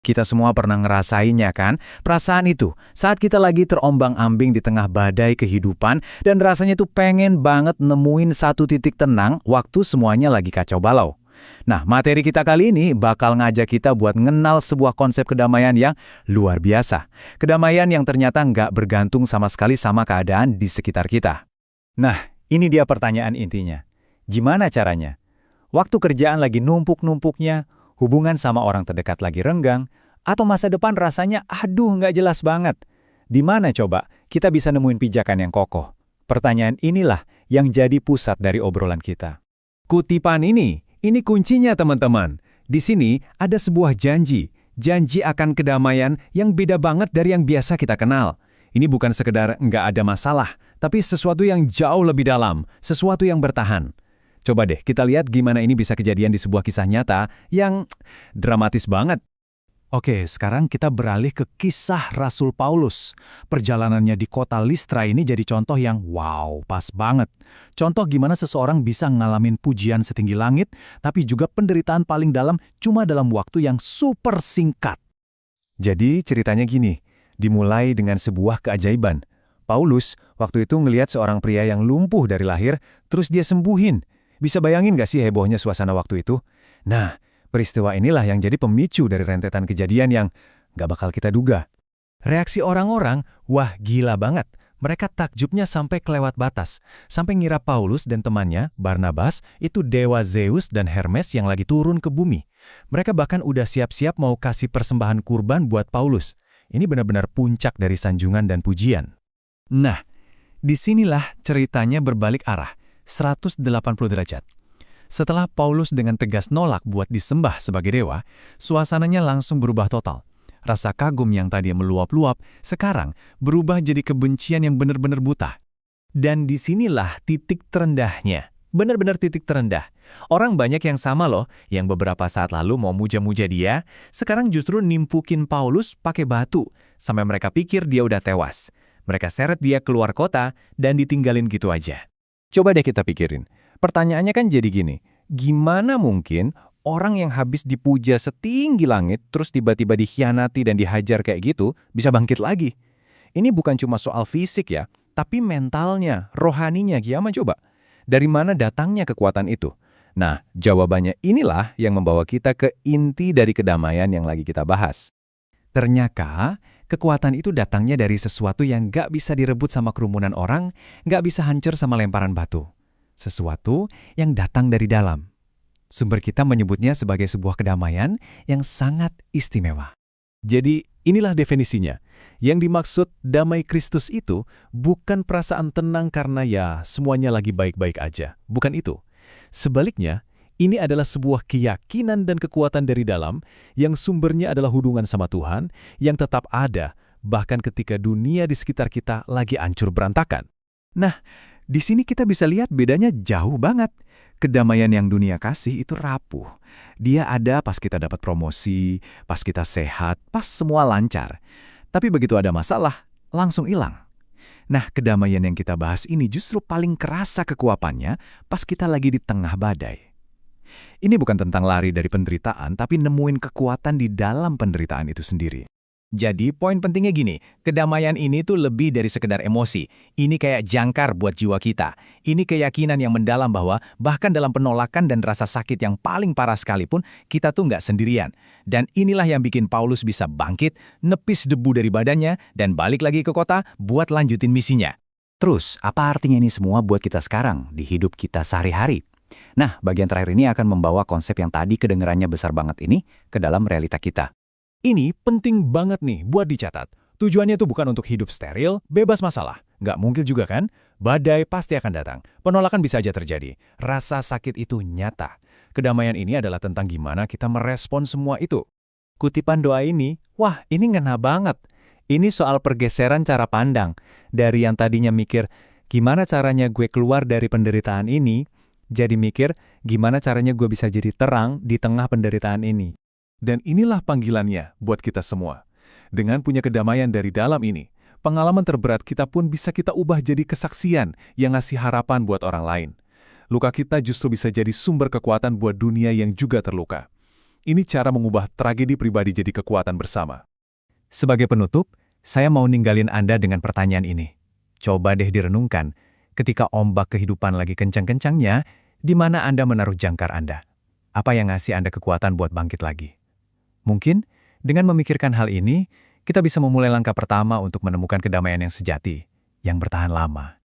Kita semua pernah ngerasainnya kan? Perasaan itu saat kita lagi terombang-ambing di tengah badai kehidupan dan rasanya tuh pengen banget nemuin satu titik tenang waktu semuanya lagi kacau balau. Nah, materi kita kali ini bakal ngajak kita buat ngenal sebuah konsep kedamaian yang luar biasa. Kedamaian yang ternyata nggak bergantung sama sekali sama keadaan di sekitar kita. Nah, ini dia pertanyaan intinya. Gimana caranya? Waktu kerjaan lagi numpuk-numpuknya, hubungan sama orang terdekat lagi renggang, atau masa depan rasanya aduh nggak jelas banget. Di mana coba kita bisa nemuin pijakan yang kokoh? Pertanyaan inilah yang jadi pusat dari obrolan kita. Kutipan ini kuncinya teman-teman. Di sini ada sebuah janji akan kedamaian yang beda banget dari yang biasa kita kenal. Ini bukan sekedar nggak ada masalah, tapi sesuatu yang jauh lebih dalam, sesuatu yang bertahan. Coba deh kita lihat gimana ini bisa kejadian di sebuah kisah nyata yang dramatis banget. Oke, sekarang kita beralih ke kisah Rasul Paulus. Perjalanannya di kota Listra ini jadi contoh yang wow, pas banget. Contoh gimana seseorang bisa ngalamin pujian setinggi langit, tapi juga penderitaan paling dalam cuma dalam waktu yang super singkat. Jadi ceritanya gini, dimulai dengan sebuah keajaiban. Paulus waktu itu ngelihat seorang pria yang lumpuh dari lahir, terus dia sembuhin. Bisa bayangin gak sih hebohnya suasana waktu itu? Nah, peristiwa inilah yang jadi pemicu dari rentetan kejadian yang gak bakal kita duga. Reaksi orang-orang, wah gila banget. Mereka takjubnya sampai kelewat batas. Sampai ngira Paulus dan temannya, Barnabas, itu dewa Zeus dan Hermes yang lagi turun ke bumi. Mereka bahkan udah siap-siap mau kasih persembahan kurban buat Paulus. Ini benar-benar puncak dari sanjungan dan pujian. Nah, disinilah ceritanya berbalik arah. 180 derajat. Setelah Paulus dengan tegas nolak buat disembah sebagai dewa, suasananya langsung berubah total. Rasa kagum yang tadi meluap-luap, sekarang berubah jadi kebencian yang benar-benar buta. Dan disinilah titik terendahnya. Benar-benar titik terendah. Orang banyak yang sama loh, yang beberapa saat lalu mau muja-muja dia, sekarang justru nimpukin Paulus pakai batu, sampai mereka pikir dia udah tewas. Mereka seret dia keluar kota dan ditinggalin gitu aja. Coba deh kita pikirin. Pertanyaannya kan jadi gini, gimana mungkin orang yang habis dipuja setinggi langit terus tiba-tiba dikhianati dan dihajar kayak gitu bisa bangkit lagi? Ini bukan cuma soal fisik ya, tapi mentalnya, rohaninya gimana coba? Dari mana datangnya kekuatan itu? Nah, jawabannya inilah yang membawa kita ke inti dari kedamaian yang lagi kita bahas. Ternyata, kekuatan itu datangnya dari sesuatu yang gak bisa direbut sama kerumunan orang, gak bisa hancur sama lemparan batu. Sesuatu yang datang dari dalam. Sumber kita menyebutnya sebagai sebuah kedamaian yang sangat istimewa. Jadi, inilah definisinya. Yang dimaksud damai Kristus itu bukan perasaan tenang karena ya semuanya lagi baik-baik aja. Bukan itu. Sebaliknya, ini adalah sebuah keyakinan dan kekuatan dari dalam yang sumbernya adalah hubungan sama Tuhan yang tetap ada bahkan ketika dunia di sekitar kita lagi hancur berantakan. Nah, di sini kita bisa lihat bedanya jauh banget. Kedamaian yang dunia kasih itu rapuh. Dia ada pas kita dapat promosi, pas kita sehat, pas semua lancar. Tapi begitu ada masalah, langsung hilang. Nah, kedamaian yang kita bahas ini justru paling kerasa kekuatannya pas kita lagi di tengah badai. Ini bukan tentang lari dari penderitaan, tapi nemuin kekuatan di dalam penderitaan itu sendiri. Jadi, poin pentingnya gini, kedamaian ini tuh lebih dari sekedar emosi. Ini kayak jangkar buat jiwa kita. Ini keyakinan yang mendalam bahwa bahkan dalam penolakan dan rasa sakit yang paling parah sekalipun, kita tuh nggak sendirian. Dan inilah yang bikin Paulus bisa bangkit, nepis debu dari badannya, dan balik lagi ke kota buat lanjutin misinya. Terus, apa artinya ini semua buat kita sekarang, di hidup kita sehari-hari? Nah, bagian terakhir ini akan membawa konsep yang tadi kedengerannya besar banget ini ke dalam realita kita. Ini penting banget nih buat dicatat. Tujuannya tuh bukan untuk hidup steril, bebas masalah. Nggak mungkin juga kan? Badai pasti akan datang. Penolakan bisa aja terjadi. Rasa sakit itu nyata. Kedamaian ini adalah tentang gimana kita merespon semua itu. Kutipan doa ini, wah ini ngena banget. Ini soal pergeseran cara pandang. Dari yang tadinya mikir, gimana caranya gue keluar dari penderitaan ini, jadi mikir, gimana caranya gue bisa jadi terang di tengah penderitaan ini. Dan inilah panggilannya buat kita semua. Dengan punya kedamaian dari dalam ini, pengalaman terberat kita pun bisa kita ubah jadi kesaksian yang ngasih harapan buat orang lain. Luka kita justru bisa jadi sumber kekuatan buat dunia yang juga terluka. Ini cara mengubah tragedi pribadi jadi kekuatan bersama. Sebagai penutup, saya mau ninggalin Anda dengan pertanyaan ini. Coba deh direnungkan, ketika ombak kehidupan lagi kencang-kencangnya, di mana Anda menaruh jangkar Anda? Apa yang ngasih Anda kekuatan buat bangkit lagi? Mungkin, dengan memikirkan hal ini, kita bisa memulai langkah pertama untuk menemukan kedamaian yang sejati, yang bertahan lama.